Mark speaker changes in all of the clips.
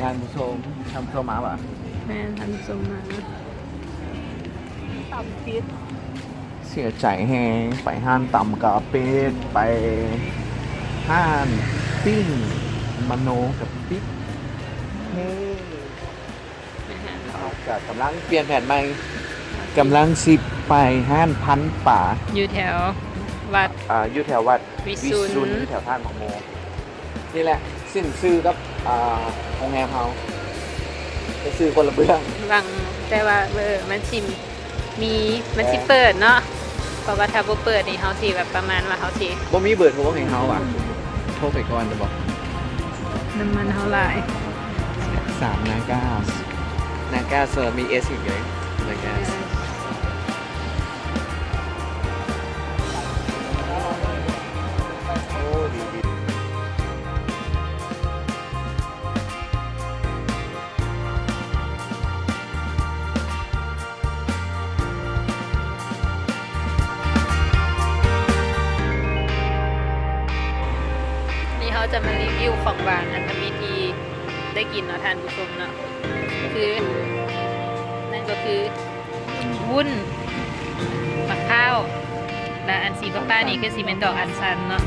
Speaker 1: ทานผู้ชมทำโซมาป่ะ
Speaker 2: แม่ทันสมมาต่ำพิษ
Speaker 1: เสียใจแฮงไปห้านต่ำกับเป็ดไปห้านปิ้งมโนกับปิ๊กเฮ้เอาจากกำลังเปลี่ยนแผนใหม่กำลังสิไปห้านพันป่า
Speaker 2: อยู่แถววัด
Speaker 1: อยู่แถววัด
Speaker 2: วิสุทธิ์
Speaker 1: แถวท่านหมอโมนี่แหละสิ้นซื้อกับโรงแรมเฮาไปซื้อคนละเบื้อง
Speaker 2: วังแต่ว่ามันสิมีมันสิเปิดเนาะเพราะว่าถ้าบ่เปิดนี่เฮาสิแบบประมาณว่าเฮาสิ
Speaker 1: บ่มีเบิร์ดโทรให้เฮาอ่ะโทรไปก่อนจะบอก
Speaker 2: น้ำมันเฮาหลาย
Speaker 1: 3นาก้าเซอร์มีเอสอีกเลยนาก้าโอ้ดี
Speaker 2: นี่เขาจะมารีวิวของหวานอันทำพิธีได้กินเนาะทานผู้ชมเนาะคือนั่นก็คือวุ้นมะพร้าวและอันสีฟ้าๆนี่คือซีเมนต์ดอกอัญชันเนาะ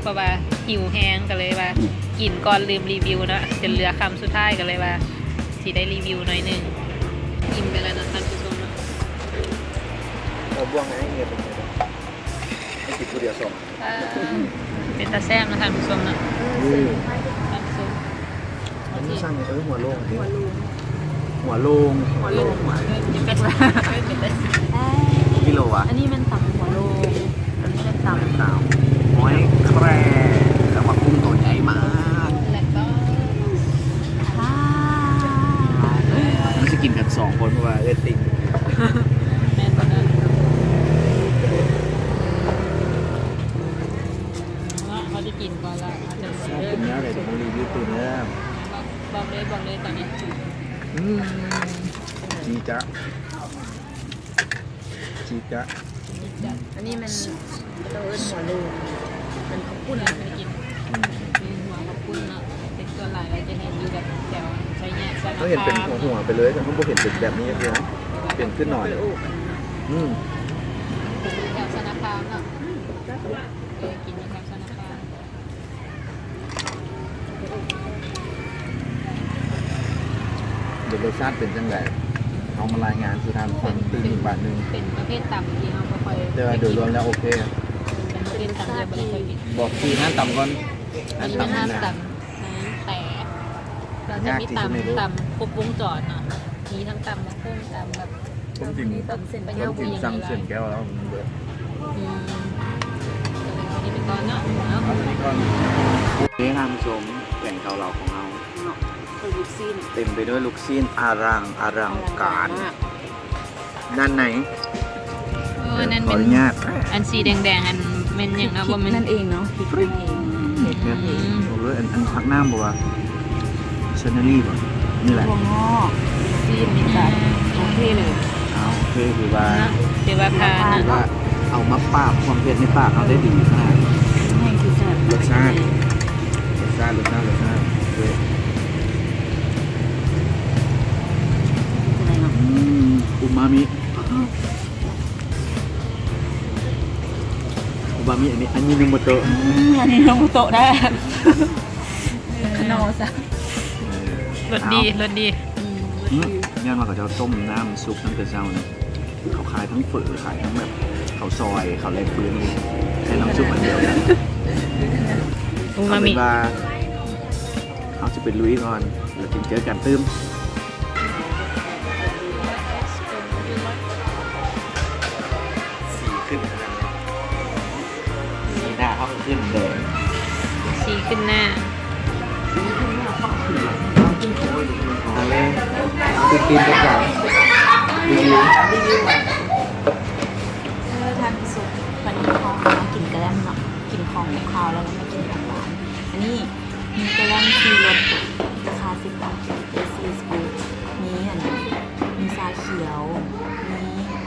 Speaker 2: เพราะว่าหิวแห้งก็เลยว่ากินก่อนลืมรีวิวเนาะจนเหลือคำสุดท้ายก็เลยว่าสีได้รีวิวหน่อยหนึงกินไปแล้วเนาะทานผู้ชมเนาะ
Speaker 1: บ้วงไงเงี้ยเป็นไงไม่กินผู้เดียวส่ง
Speaker 2: เป็นตาแซมนะทานผู้ชมเนาะทานผู้ชม
Speaker 1: อันนี้สร้างหัวโล่งหัวโล่ง
Speaker 2: หัวโลงจะเป็นว่าเป็นตา
Speaker 1: กิโลวะ
Speaker 2: อันนี้มันต่ำหัวโลงอันนี้เป็นต่ำ
Speaker 1: สาวหอยแครงแต่ว่ากุ้งตัวใหญ่มาก
Speaker 2: แล้วก็
Speaker 1: มันจะกินกัน2 คนเพราะว่าเรตติ้ง
Speaker 2: แม่ตัวนั้นเขาจะกินก่อนละเขาจะ
Speaker 1: เป็นเนื้อเลยเดี๋ยวผมรีวิวตัวเนื้อ
Speaker 2: บอกเลยตอนนี้
Speaker 1: จีจ๊ะจีจ๊ะ
Speaker 2: อันนี้มันเราเอิ้นหัวโลงมันข้าวปุ้นไม่ได้กินมีหัวข้าวปุ้นเนาะเป็นตัวลายเราจะเห็นอยู่แบบแถวใช้แง่ใช้
Speaker 1: เขาเห็นเป็นหัวไปเลยแต่เขาไม่เห็นเป็นแบบนี้เลยนะเปลี่ยนขึ้นหน่อยอืม
Speaker 2: แถวสนาคามเนาะกินอยู่แถวสนาคาม
Speaker 1: เดี๋ยวรสชาติเป็นจังไงเอามารายงานคือทำคนตื่นบาทหนึ่ง
Speaker 2: เป็นประเภทต่ำที่เราไม่ค่อย
Speaker 1: แต่ว่าโดยรวมแล้วโอเค
Speaker 2: เป็นประเภทต่ำที่เราไม่ค่อยกิน
Speaker 1: บอกคือห้าต่ำก่อน
Speaker 2: อันนี้มันห้ามต่ำแต่เราจะมีต่ำครบวงจรเนาะมีทั้งต่ำมะพุ่งต่ำแบบ
Speaker 1: ผมจริง
Speaker 2: ต่ำเส้นไป
Speaker 1: ผ
Speaker 2: เยาม
Speaker 1: จริงสั่งเส้นแก้วแล้วมันเบื่อ
Speaker 2: อันนี้เป็นก้อนเนาะ
Speaker 1: เอาอันนี้ก่อนนี่ท่านผู้ชมแก่งเกาเหลาของเรา
Speaker 2: คือลูกซีน
Speaker 1: เต็มไปด้วยลูกชิ้นอลังการด้านไหน
Speaker 2: นั่น
Speaker 1: ขอ
Speaker 2: เป็
Speaker 1: อน นุญาต
Speaker 2: อันสีแดงๆอันเป็นอย่างนั้นว่ามัน
Speaker 3: นั่นเองเนาะพริกนั่นเอง
Speaker 1: เห็ดเนี่ยบอกเลยอันพักหน้าบอกว่าเชนเนอรี่ป่ะนี่แหละ
Speaker 3: ถั่วงอกซีนนี่แบบโอเคเลย
Speaker 1: เอาโอเคคือว่า
Speaker 2: ถือว่าพา
Speaker 1: คือ
Speaker 2: นะ
Speaker 1: ว่าเอามาปราบความเผ็ดในปากเอาได้ดีขนาด
Speaker 3: ให้คือแซ่บ
Speaker 1: รสชาติเว้ย
Speaker 3: อะไรเนาะ
Speaker 1: อูมามิอันนี้นึงมาโตะ
Speaker 3: อันนี้ลงโต๊ะได้โนซะ
Speaker 2: รสดี
Speaker 1: เนี่ยมาเขาจะต้มน้ำซุปตั้งแต่เช้าเนี่ยเขาขายทั้งฝือขายทั้งแบบเขาซอยเขาแรงปืนใช้น้ำซุปอันเดียวกัน
Speaker 2: อูมามิ
Speaker 1: ว่าเขาจะเป็นลุยก่อนแล้วถึงเจอกันตื้มสีขึ้นสีหน้าเขาขึ้นเลย
Speaker 2: สีขึ้นหน้า
Speaker 1: อะไรคือกินกันอย่างรีวิว
Speaker 3: ทานสุกวันนี้ของมากินกระแลมเนาะกินของคาวแล้วมากินกับหวานอันนี้มีกระแลมซีรสราคา10 บาทเอซีสกูมีอันมีชาเขียวมี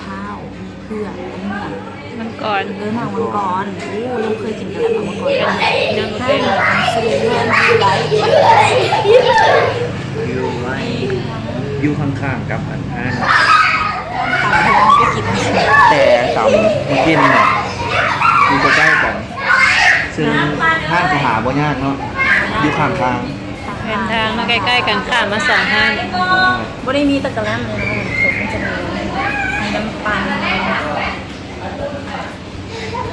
Speaker 3: ข้าวมีเผือกอันนี้เนี่ย
Speaker 2: มันก่อน
Speaker 3: หมากมังกรโอ้เราเคยกินกระแลมหมากมังกร
Speaker 2: ยัง
Speaker 3: ให้
Speaker 2: เป็น
Speaker 3: ซื้อเงินดีไลท์
Speaker 1: อยู่ข้างๆกับอันห้าง
Speaker 3: ตามที่เราไปกิน
Speaker 1: แต่ตำมากินเนี่ยอยู่ใกล้ๆกัน ซึ่งห้างก็หาบ่ยากเนาะอยู่ข้างทาง
Speaker 2: เป็นทางมาใกล้ๆกันข้ามมาสองห้าง
Speaker 3: บ่ได้มีตะกะแลมเลยนะสมมันจะมีน้ำปัน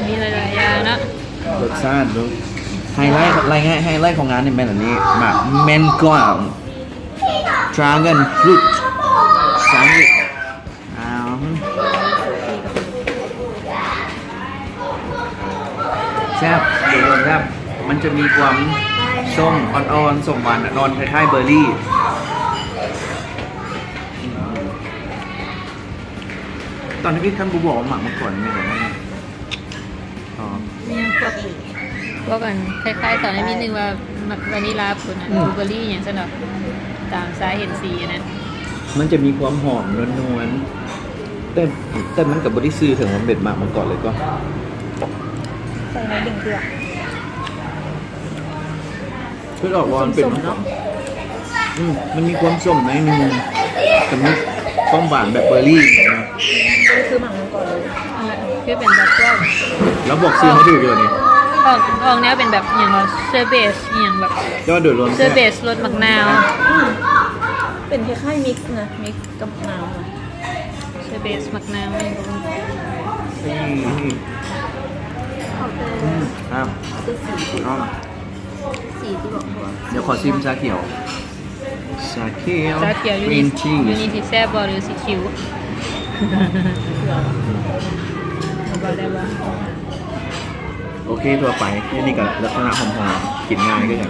Speaker 2: มีหลายๆอย่างเนาะ
Speaker 1: รสชาติดูไฮไลท์ไฮไลท์ของงานนี่แม่นอันนี้หมากแมนกอน Dragon Fruit สามอีกอ้าวแซ่บเดี๋ยวแซ่บมันจะมีความส้มอ่อนๆส้มหวานอ่อนคล้ายๆเบอร์รี่ ตอนที่พี่ท่านบูบอกว่าหมักมาก่อนเนี่ยนะอ๋อ
Speaker 2: มีพวกกันคล้ายๆตอนนี้มีนึงว่ามักวานิลาปุ่นอ่ะบลูเบอร์รี่อย่างสนับตามสายเห็นสีอันนั้น
Speaker 1: มันจะมีความหอมนวลๆแต่มันกับบริซื้อถึงมันเบ็ดหมักมาก่อนเลยก็
Speaker 3: ใส่ในดึงเกลือ
Speaker 1: เพื่อออกวอนเป็น
Speaker 3: ส้มๆเนาะ
Speaker 1: มันมีความส้มในนึงแต่มันความหวานแบบเบอร์รี่นะ
Speaker 3: ก็คือหมักมันก่อนเลย
Speaker 2: คือเป็นแบบพวก
Speaker 1: แล้วบอกซื้อให้ดูอยู่นี่
Speaker 2: ออกแนวเป็นแบบอย่างเราเชอร์เบสอย่างแบบ
Speaker 1: ยอดโดยรวม
Speaker 2: เชอร์เบสรสมะนาว
Speaker 3: เป็นคล้ายๆมิกซ์นะมิกซ์กับน้ำอะ
Speaker 2: เชอร์เบสมะนาว
Speaker 1: นี่
Speaker 3: เขาเตอ
Speaker 1: ครับ
Speaker 3: คือสี
Speaker 1: อ้อม
Speaker 3: สีที่บอกว่า
Speaker 1: เดี๋ยวขอซิมชาเขียวชาเขียว
Speaker 2: ซาเขียวยู
Speaker 1: กรี
Speaker 2: นิ
Speaker 1: นชี
Speaker 2: ยู
Speaker 1: ส
Speaker 2: นิสีแซ่บบอหรือสีคิ้วบอกได้ว่า
Speaker 1: โอเคทั่วไปนี่ก็ลักษณะหอมๆกินง่ายก็อย่าง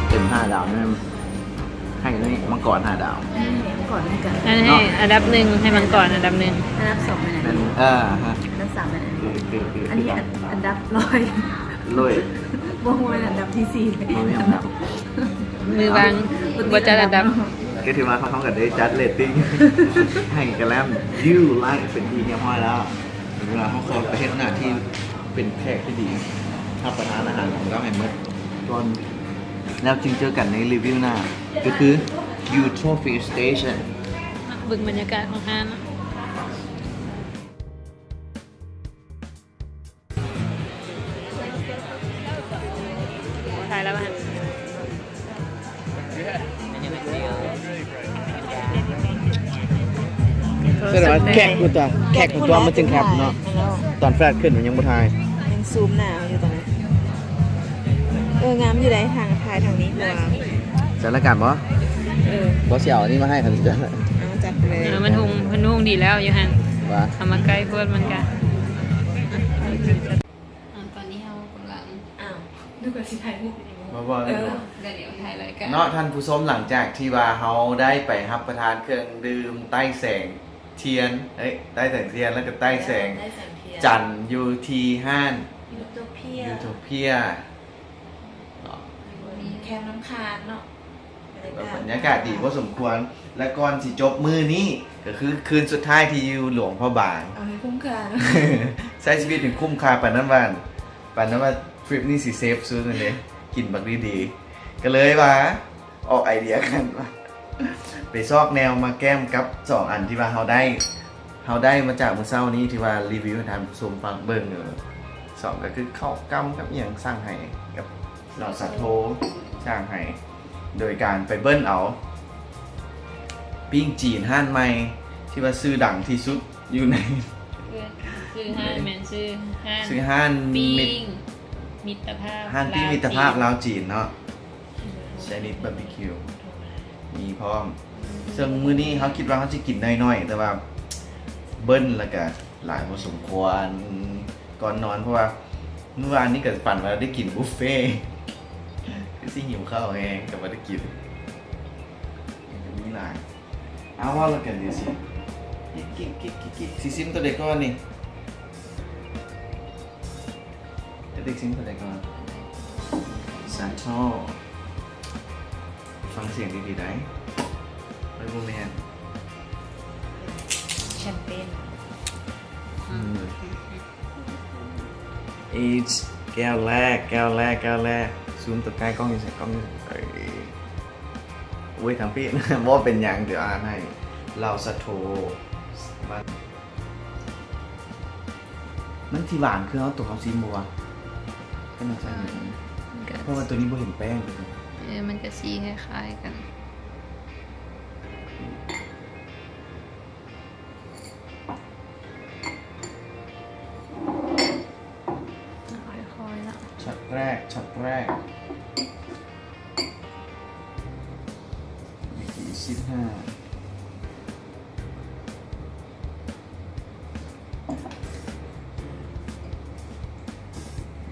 Speaker 1: เต็ม5 ดาวนี่ให้นี่มังกร5 ดาว
Speaker 3: ก่อนกัน
Speaker 2: อันให้อันดับหนึ่งให้มันก่อนอันดับหนึ่ง
Speaker 3: อันดับ2เป็นไหน
Speaker 1: นั่นฮะ
Speaker 3: อันดับ3เป็นไหน
Speaker 1: คือ
Speaker 3: อันนี้อันดับร้อย
Speaker 1: ลุย
Speaker 3: บ่ฮู้เป็นอันดับที่4
Speaker 1: เขาไม่เอาดับ
Speaker 2: มือวางบจัดอันดับ
Speaker 1: ก็ถือว่าเขาต้องกันได้จัดเรตติ้ง ให้กันแล้วยูไลค์เป็นทีเรียบร้อยแล้วเวลาเขาคอยประเทศหน้าที่เป็นแขกที่ดีรับประทานอาหารของเราให้หมดก่อนแล้วจึงเจอกันในรีวิวหน้า ก็คือ U Trophy Station
Speaker 2: บึงบรรยากาศของห้างนะถ่ายแล้วป่ะ
Speaker 1: แสดงว่าแขกกูตัวมันจึงแคบเนาะตอนแฟลชขึ้นมันยังบ่ทาย
Speaker 3: ยังซูมหนาอยู่ตอนนี้งามอยู่ได้ทางถ่ายทางนี้กว่า
Speaker 1: สถานการณ์บ่
Speaker 3: เ
Speaker 1: บ่เสี่ยวอันนี้มาให้คันจ้ะ
Speaker 3: เอาจัดไปเลย
Speaker 2: มันหุงดีแล้วอยู่ฮัน
Speaker 1: ว่า
Speaker 2: ทำมาใกล้เพื่อนมันกันตอนนี้เรากำลัง
Speaker 3: อ้าวดูก่อนสิถ่ายรูป
Speaker 1: บ่
Speaker 2: เดี๋ยวถ่ายรายการ
Speaker 1: เนาะท่านผู้ชมหลังจากที่ว่าเฮาได้ไปรับประทานเครื่องดื่มใต้แสงเทียนใต้แสงเทียนแล้วก็ใต้แสงจันทร์อยู่ที่ห้าน
Speaker 3: ยูโทเปีย
Speaker 1: ยูโทเปีย
Speaker 3: มีแคมน้ำคาดเนาะ
Speaker 1: บรรยากาศดีพอสมควร และก่อนสิจบมื้อนี้ก็คือคืนสุดท้ายที่อยู่หลวงพ่อบาง
Speaker 3: เอาให้คุ้มค่า
Speaker 1: ใช้ชีวิตถึงคุ้มค่าปานนั้นวันปานนั้นว่าทริปนี้สิเซฟสุดเลยกินบักดีๆก็เลยว่าออกไอเดียกันว่าไปซอกแนวมาแก้มกับ2 อันที่ว่าเฮาได้มาจากมื้อเช้านี้ที่ว่ารีวิวให้ทานผู้ชมฟังเบิ่งสองก็คือข้าวกำกับอหย่างสร้างให้กับเหล่าสัตว์โทสร้างให้โดยการไปเบิ้ลเอาปิ้งจีนห้านใหม่ที่ว่าซื้อดังที่สุดอยู่ใน
Speaker 2: ชื่อห้านแมนชื่อห้าน
Speaker 1: ซื้อห้าน
Speaker 2: ปิ้
Speaker 1: มิต
Speaker 2: งมิตรภาพ
Speaker 1: ห้านปิ้งมิตรภาพลาวจีนเนาะชนิดบาร์บีคิวมีพร้อมซึ่งมื้อนี้เขาคิดว่าเขาจะกินน้อยๆแต่ว่าเบิ้ลแล้วก็หลายพอสมควรก่อนนอนเพราะว่าเมื่อวานนี้เกิดฝันว่าได้กินบุฟเฟ่ต์ ที่หิวข้าวเองกับว่าได้กินอย่างนี้หลายเอาว่าแล้วกันเดี๋ยวสิกิ๊กซิซิมตัวเด็กก่อนนี่เด็กซิมตัวเด็กก่อนซาโชฟังเสียงดีๆได้ไม่บูแมน
Speaker 3: แชมเปญ
Speaker 1: Each แก้วแรกซูมตัวใกล้กล้องอยู่ใส่กล้องอยู่เอ้ยอุ้ยทางพี่ ว่าเป็นอย่างเดี๋ยวอ่านให้เราสะโทมันที่หวานคือเอาตัวเขาซีมัวก็น่าจะเห็นเพราะว่าตัวนี้บ่เห็นแป้งเลย
Speaker 2: มันจะสีคล้ายๆกันค่อยๆละ
Speaker 1: ช็อตแรก25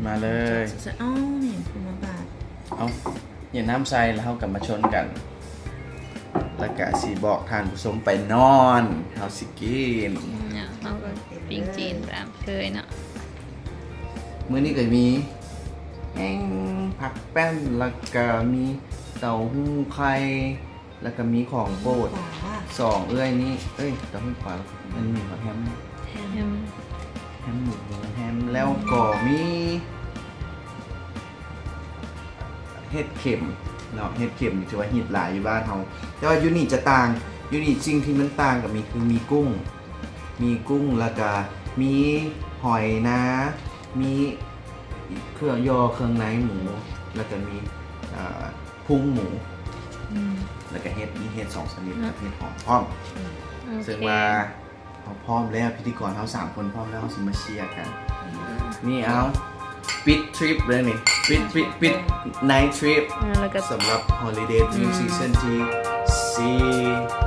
Speaker 1: มาเลย
Speaker 3: อ้าวนี่คุณมาบาท
Speaker 1: เอาอย่าน้ำใส่แล้วเขากลับมาชนกัน แล้วก็สีบอกทานผู้ชมไปนอนเฮาสิกิน
Speaker 2: เนี่ยเราก็ปิ้งจีนตามเคยเนาะ
Speaker 1: มื้อนี้ก็มีแห้งผักแป้นแล้วก็มีเต้าหู้ไข่แล้วก็มีของโปรด
Speaker 3: ขวา
Speaker 1: สองเอ้ยนี่เอ้ยเต้าหู้ขวามันมีแฮม
Speaker 3: แฮม
Speaker 2: แฮม
Speaker 1: หมูแฮมแล้วก็มีเห็ดเข็มเนาะเห็ดเข็มถือว่าฮิตหลายอยู่บ้านเฮาแต่ว่ายูนี่จะต่างยูนี่สิ่งที่มันต่างกับมีคือมีกุ้งแล้วก็มีหอยนะมีเครื่องยอเครื่องในหมูแล้วก็มีพุงหมู
Speaker 3: อืม
Speaker 1: แล้วก็เห็ดมีเห็ด2ชนิดกับเห็ดหอมพร้อม
Speaker 2: โอเค
Speaker 1: ซึ่งว่าเราพร้อมแล้วพิธีกรเรา3คนพร้อมแล้วเราสิมาเชียร์กันนี่เอาปิดทริปเลยนี่ปิดไนท์ทริป
Speaker 2: แล้วก็
Speaker 1: สำหรับ Holiday Dream Season ที่4